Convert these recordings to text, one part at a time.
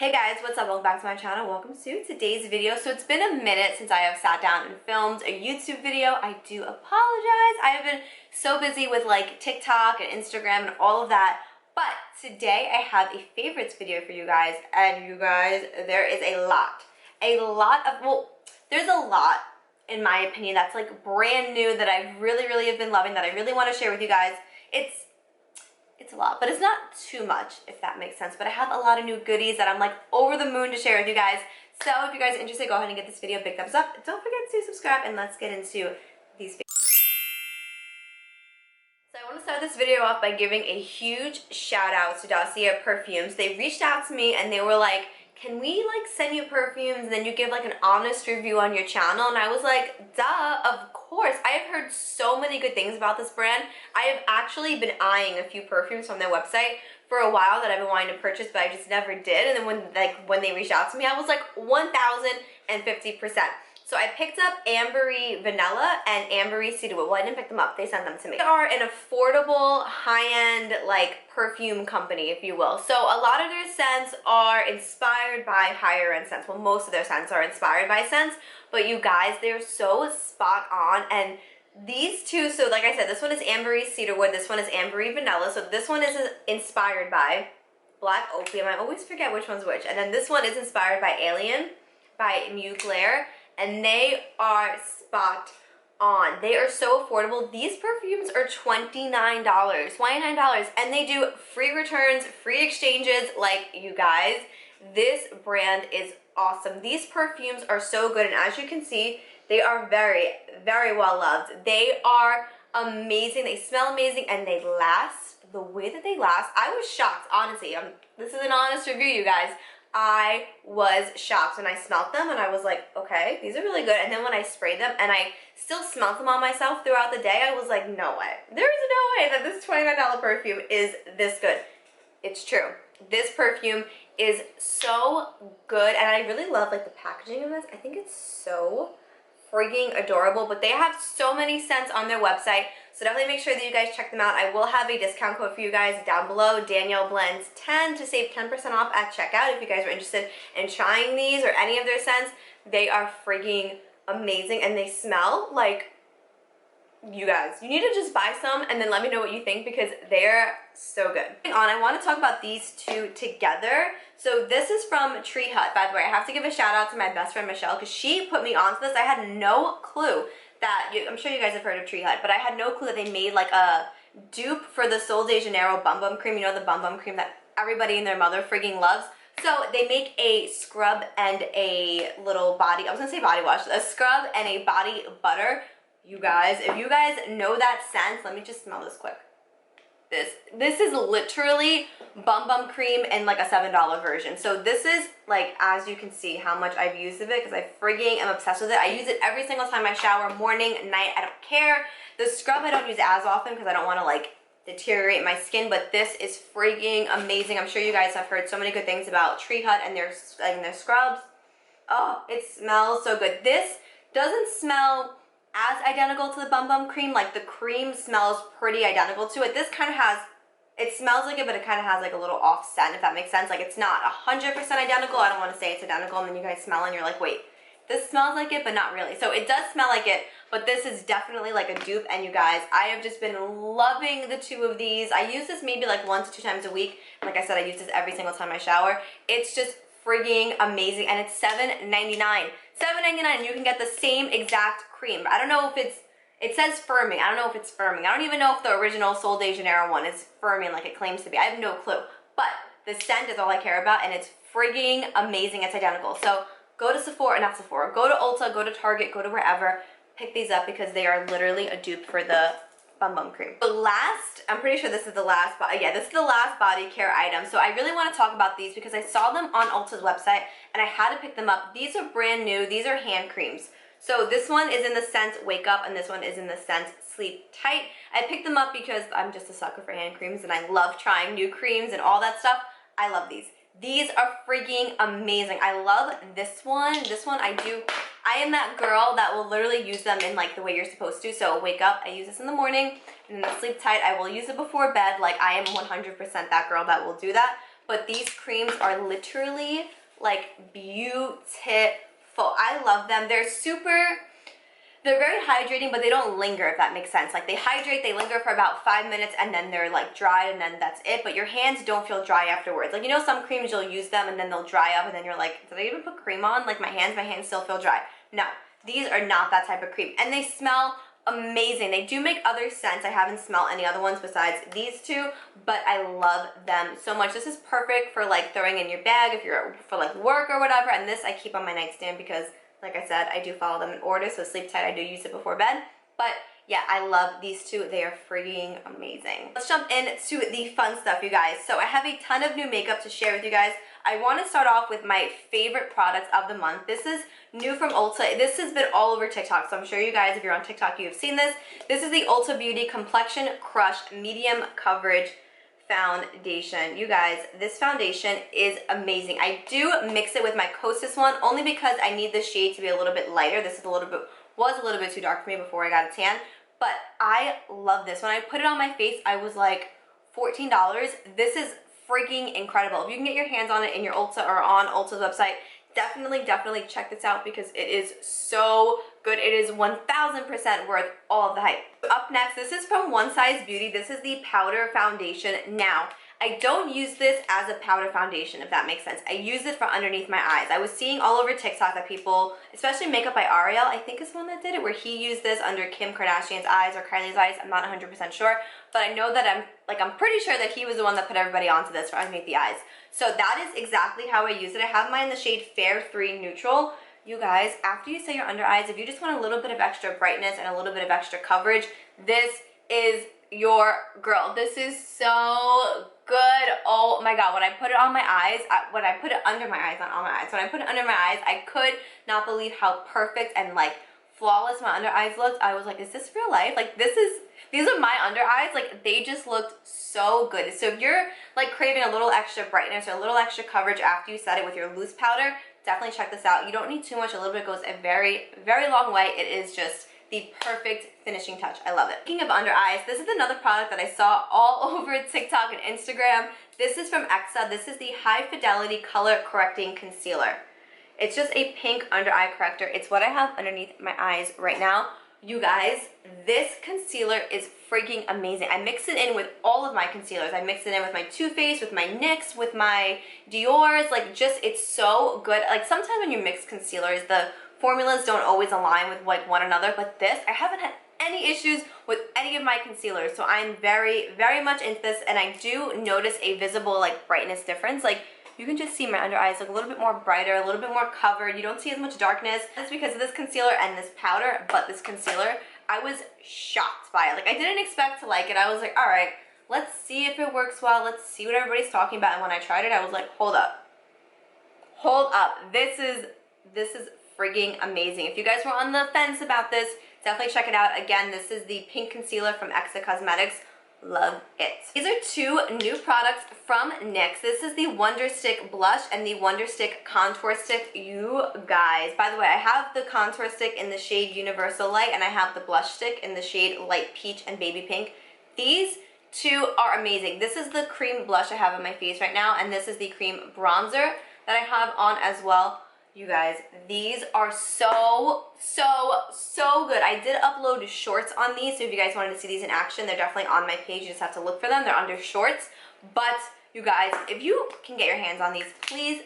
Hey guys, what's up? Welcome back to my channel. Welcome to today's video. So it's been a minute since I have sat down and filmed a YouTube video. I do apologize. I have been so busy with like TikTok and Instagram and all of that. But today I have a favorites video for you guys. And you guys, there is a lot there's a lot in my opinion that's like brand new that I really have been loving, that I really want to share with you guys. It's a lot, but it's not too much, if that makes sense. But I have a lot of new goodies that I'm like over the moon to share with you guys. So if you guys are interested, go ahead and get this video a big thumbs up. Don't forget to subscribe, and let's get into these videos. So I want to start this video off by giving a huge shout out to Dossier Perfumes. They reached out to me and they were like, can we like send you perfumes and then you give like an honest review on your channel? And I was like, duh, of course. I have heard so many good things about this brand. I have actually been eyeing a few perfumes from their website for a while that I've been wanting to purchase, but I just never did. And then when they reached out to me, I was like 1050%. So I picked up Ambery Vanilla and Ambery Cedarwood. Well, I didn't pick them up, they sent them to me. They are an affordable, high-end, like, perfume company, if you will. So a lot of their scents are inspired by higher-end scents. Well, most of their scents are inspired by scents, but you guys, they're so spot on. And these two, so like I said, this one is Ambery Cedarwood, this one is Ambery Vanilla. So this one is inspired by Black Opium. I always forget which one's which. And then this one is inspired by Alien, by Mugler. And they are spot on. They are so affordable. These perfumes are $29, and they do free returns, free exchanges. Like, you guys, this brand is awesome. These perfumes are so good, and as you can see, they are very well loved. They are amazing. They smell amazing, and they last the way that they last. I was shocked, honestly. This is an honest review, you guys. I was shocked when I smelled them, and I was like, okay, these are really good. And then when I sprayed them and I still smelled them on myself throughout the day, I was like, no way. There's no way that this $29 perfume is this good. It's true. This perfume is so good, and I really love like the packaging of this. I think it's so freaking adorable, but they have so many scents on their website, so definitely make sure that you guys check them out. I will have a discount code for you guys down below, Danielle Blends 10, to save 10% off at checkout if you guys are interested in trying these or any of their scents. They are freaking amazing, and they smell like, you guys, you need to just buy some and then let me know what you think, because they're so good. I want to talk about these two together. So this is from Tree Hut. By the way, I have to give a shout out to my best friend Michelle, because she put me onto this. I had no clue that, I'm sure you guys have heard of Tree Hut, but I had no clue that they made like a dupe for the Sol de Janeiro Bum Bum Cream. You know, the Bum Bum Cream that everybody and their mother frigging loves. So they make a scrub and a little body, I was gonna say body wash, a scrub and a body butter. You guys, if you guys know that scent, let me just smell this quick. This is literally Bum Bum Cream in like a $7 version. So this is like, as you can see, how much I've used of it, because I frigging am obsessed with it. I use it every single time I shower, morning, night, I don't care. The scrub I don't use as often because I don't want to like deteriorate my skin, but this is frigging amazing. I'm sure you guys have heard so many good things about Tree Hut and their scrubs. Oh, it smells so good. This doesn't smell as identical to the Bum Bum Cream. Like, the cream smells pretty identical to it. This kind of has, it smells like it, but it kind of has like a little off scent, if that makes sense. Like, it's not 100% identical. I don't want to say it's identical, and then you guys smell and you're like, wait, this smells like it, but not really. So it does smell like it, but this is definitely like a dupe. And you guys, I have just been loving the two of these. I use this maybe like 1 to 2 times a week. Like I said, I use this every single time I shower. It's just frigging amazing, and it's $7.99. $7.99, and you can get the same exact cream. I don't know if it says firming. I don't know if it's firming. I don't even know if the original Sol de Janeiro one is firming like it claims to be. I have no clue. But the scent is all I care about, and it's frigging amazing. It's identical. So go to Sephora, not Sephora, go to Ulta, go to Target, go to wherever, pick these up, because they are literally a dupe for the Bum Bum Cream. The last, I'm pretty sure this is the last, yeah, this is the last body care item. So I really want to talk about these because I saw them on Ulta's website and I had to pick them up. These are brand new. These are hand creams. So this one is in the scent Wake Up, and this one is in the scent Sleep Tight. I picked them up because I'm just a sucker for hand creams, and I love trying new creams and all that stuff. I love these. These are freaking amazing. I love this one. This one I am that girl that will literally use them in like the way you're supposed to. So Wake Up, I use this in the morning, and then the Sleep Tight, I will use it before bed. Like, I am 100% that girl that will do that. but these creams are literally like beautiful. I love them. They're very hydrating, but they don't linger, if that makes sense. Like they hydrate, they linger for about 5 minutes, and then they're like dry, and then that's it. But your hands don't feel dry afterwards. Like, you know, some creams you'll use them and then they'll dry up, and then you're like, did I even put cream on? Like my hands still feel dry. No, these are not that type of cream, and they smell amazing. They do make other scents. I haven't smelled any other ones besides these two, but I love them so much. This is perfect for like throwing in your bag if you're for like work or whatever. And this I keep on my nightstand because, like I said, I do follow them in order, so Sleep Tight, I do use it before bed. But yeah, I love these two. They are freaking amazing. Let's jump into the fun stuff, you guys. So I have a ton of new makeup to share with you guys. I want to start off with my favorite products of the month. This is new from Ulta. This has been all over TikTok, so I'm sure you guys, if you're on TikTok, you have seen this. This is the Ulta Beauty Complexion Crush Medium Coverage Foundation. You guys, this foundation is amazing. I do mix it with my Kosas one only because I need the shade to be a little bit lighter. This is was a little bit too dark for me before I got a tan, but I love this. When I put it on my face, I was like $14. This is freaking incredible. If you can get your hands on it in your Ulta or on Ulta's website, definitely check this out because it is so good. It is 1000% worth all of the hype. Up next, this is from One Size Beauty. This is the powder foundation. Now, I don't use this as a powder foundation, if that makes sense. I use it for underneath my eyes. I was seeing all over TikTok that people, especially Makeup by Ariel, I think is the one that did it, where he used this under Kim Kardashian's eyes or Kylie's eyes. I'm not 100% sure, but I know that I'm pretty sure that he was the one that put everybody onto this for underneath the eyes. So that is exactly how I use it. I have mine in the shade Fair 3 Neutral. You guys, after you say your under eyes, if you just want a little bit of extra brightness and a little bit of extra coverage, this is your girl. This is so good. Oh my god, when I put it on my eyes, when I put it under my eyes, not on my eyes, when I put it under my eyes, I could not believe how perfect and like flawless my under eyes looked. I was like, is this real life? Like these are my under eyes. Like they just looked so good. So if you're like craving a little extra brightness or a little extra coverage after you set it with your loose powder, definitely check this out. You don't need too much. A little bit goes a very, very long way. It is just the perfect finishing touch. I love it. Speaking of under eyes, this is another product that I saw all over TikTok and Instagram. This is from Exa. This is the High Fidelity Color Correcting Concealer. It's just a pink under eye corrector. It's what I have underneath my eyes right now. You guys, this concealer is freaking amazing. I mix it in with all of my concealers. I mix it in with my Too Faced, with my NYX, with my Dior's. Like just, it's so good. Like sometimes when you mix concealers, the formulas don't always align with like one another, but this, I haven't had any issues with any of my concealers. So I'm very, very much into this, and I do notice a visible like brightness difference. Like you can just see my under eyes look a little bit more brighter, a little bit more covered. You don't see as much darkness. That's because of this concealer and this powder, but this concealer, I was shocked by it. Like I didn't expect to like it. I was like, all right, let's see if it works well. Let's see what everybody's talking about. And when I tried it, I was like, hold up. This is frigging amazing. If you guys were on the fence about this, definitely check it out. Again, this is the pink concealer from Exa Cosmetics. Love it. These are two new products from NYX. This is the Wonder Stick Blush and the Wonder Stick Contour Stick. You guys, by the way, I have the contour stick in the shade Universal Light, and I have the blush stick in the shade Light Peach and Baby Pink. These two are amazing. This is the cream blush I have on my face right now, and this is the cream bronzer that I have on as well. You guys, these are so good. I did upload shorts on these, so if you guys wanted to see these in action, they're definitely on my page. You just have to look for them. They're under shorts. But you guys, if you can get your hands on these, please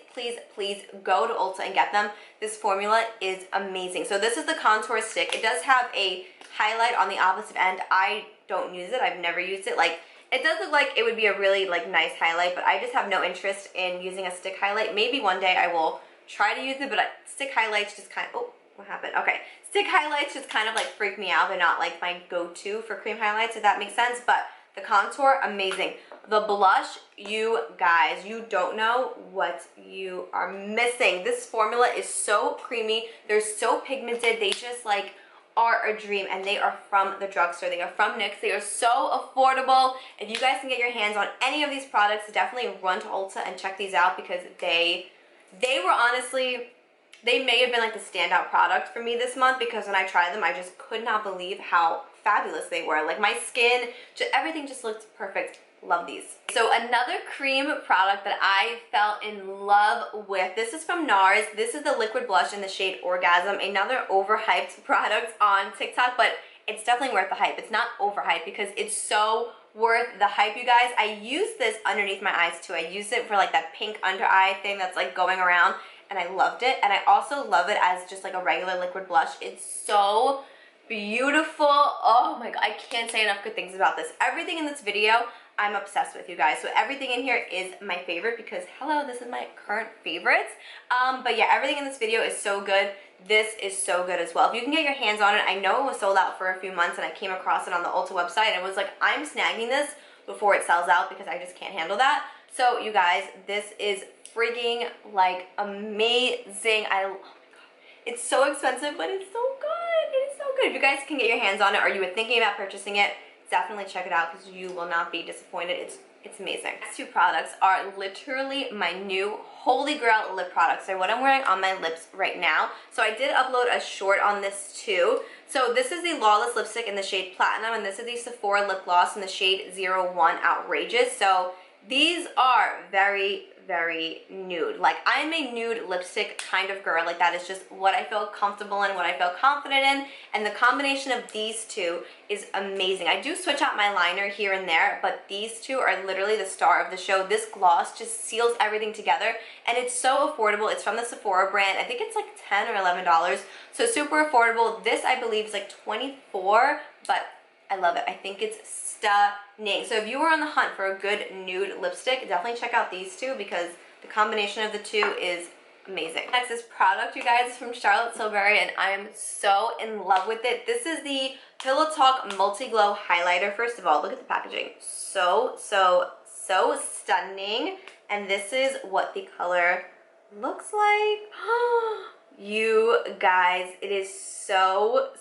go to Ulta and get them. This formula is amazing. So this is the contour stick. It does have a highlight on the opposite end. I don't use it. I've never used it. Like, it does look like it would be a really like nice highlight, but I just have no interest in using a stick highlight. Maybe one day I will try to use it, but stick highlights just kind of, oh, what happened? Okay, stick highlights just kind of like freak me out. They're not like my go-to for cream highlights, if that makes sense, but the contour, amazing. The blush, you guys, you don't know what you are missing. This formula is so creamy. They're so pigmented. They just like are a dream, and they are from the drugstore. They are from NYX. They are so affordable. If you guys can get your hands on any of these products, definitely run to Ulta and check these out because they were honestly, they may have been like the standout product for me this month, because when I tried them, I just could not believe how fabulous they were. Like my skin, everything just looked perfect. love these. So another cream product that I fell in love with, this is from Nars. This is the liquid blush in the shade Orgasm, another overhyped product on TikTok, but it's definitely worth the hype. It's not overhyped because it's so worth the hype, you guys. I use this underneath my eyes too. I use it for like that pink under eye thing that's like going around, and I loved it. And I also love it as just like a regular liquid blush. It's so beautiful. Oh my god, I can't say enough good things about this. Everything in this video I'm obsessed with, you guys. So everything in here is my favorite because hello, this is my current favorites. But yeah, everything in this video is so good. This is so good as well. If you can get your hands on it, I know it was sold out for a few months and I came across it on the Ulta website and was like, I'm snagging this before it sells out because I just can't handle that. So you guys, this is frigging like amazing. Oh my god, it's so expensive, but it's so good. It is so good. If you guys can get your hands on it or you were thinking about purchasing it, definitely check it out because you will not be disappointed. It's amazing. These two products are literally my new holy grail lip products. They're what I'm wearing on my lips right now. So I did upload a short on this too. So this is the Lawless lipstick in the shade Platinum, and this is the Sephora Lip Gloss in the shade 01 Outrageous. So these are very, very nude. Like, I'm a nude lipstick kind of girl. Like, that is just what I feel comfortable in, what I feel confident in, and the combination of these two is amazing. I do switch out my liner here and there, but these two are literally the star of the show. This gloss just seals everything together, and it's so affordable. It's from the Sephora brand. I think it's like $10 or $11, so super affordable. This, I believe, is like $24, but I love it. I think it's stunning. So if you were on the hunt for a good nude lipstick, definitely check out these two because the combination of the two is amazing. Next, this product, you guys, is from Tilbury, and I am so in love with it. This is the Pillow Talk Multi Glow Highlighter. First of all, look at the packaging. So stunning. And this is what the color looks like. You guys, it is so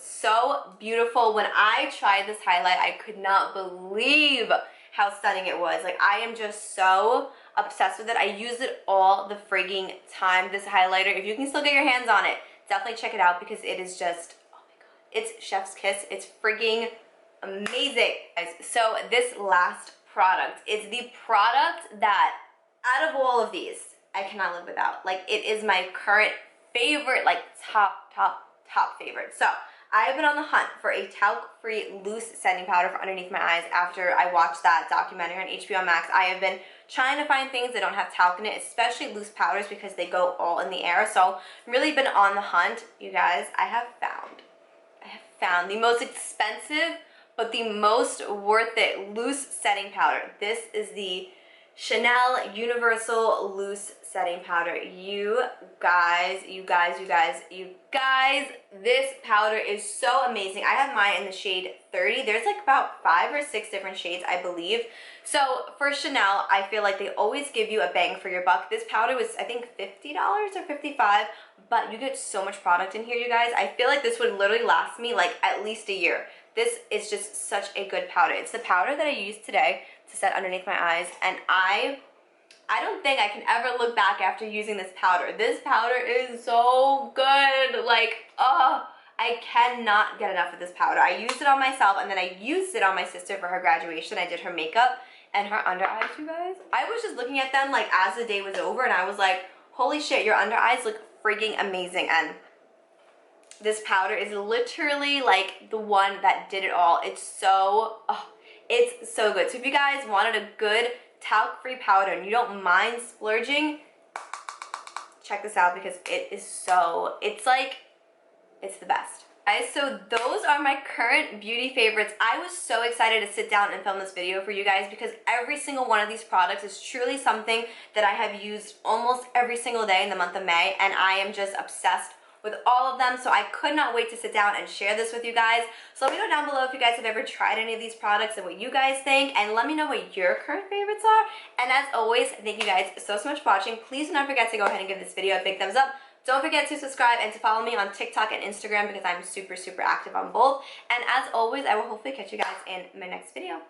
beautiful. When I tried this highlight, I could not believe how stunning it was. Like, I am just so obsessed with it. I use it all the frigging time, this highlighter. If you can still get your hands on it, definitely check it out because it is just, oh my god, it's chef's kiss. It's frigging amazing, guys. So this last product is the product that, out of all of these, I cannot live without. Like, it is my current favorite, like top favorite. So I have been on the hunt for a talc-free loose setting powder for underneath my eyes after I watched that documentary on HBO Max. I have been trying to find things that don't have talc in it, especially loose powders because they go all in the air. So really been on the hunt, you guys. I have found the most expensive but the most worth it loose setting powder. This is the Chanel Universal Loose Setting Powder. You guys, this powder is so amazing. I have mine in the shade 30. There's like about 5 or 6 different shades, I believe. So for Chanel, I feel like they always give you a bang for your buck. This powder was, I think, $50 or $55, but you get so much product in here, you guys. I feel like this would literally last me like at least a year. This is just such a good powder. It's the powder that I used today to set underneath my eyes, and I don't think I can ever look back after using this powder. This powder is so good. Like, oh, I cannot get enough of this powder. I used it on myself, and then I used it on my sister for her graduation. I did her makeup and her under eyes, you guys. I was just looking at them like as the day was over, and I was like, holy shit, your under eyes look freaking amazing. And this powder is literally like the one that did it all. It's so, oh, it's so good. So if you guys wanted a good talc-free powder and you don't mind splurging, check this out because it is so, it's like, it's the best. Guys, so those are my current beauty favorites. I was so excited to sit down and film this video for you guys because every single one of these products is truly something that I have used almost every single day in the month of May, and I am just obsessed with all of them, so I could not wait to sit down and share this with you guys. So let me know down below if you guys have ever tried any of these products and what you guys think, and let me know what your current favorites are. And as always, thank you guys so much for watching. Please do not forget to go ahead and give this video a big thumbs up. Don't forget to subscribe and to follow me on TikTok and Instagram because I'm super active on both. And as always, I will hopefully catch you guys in my next video.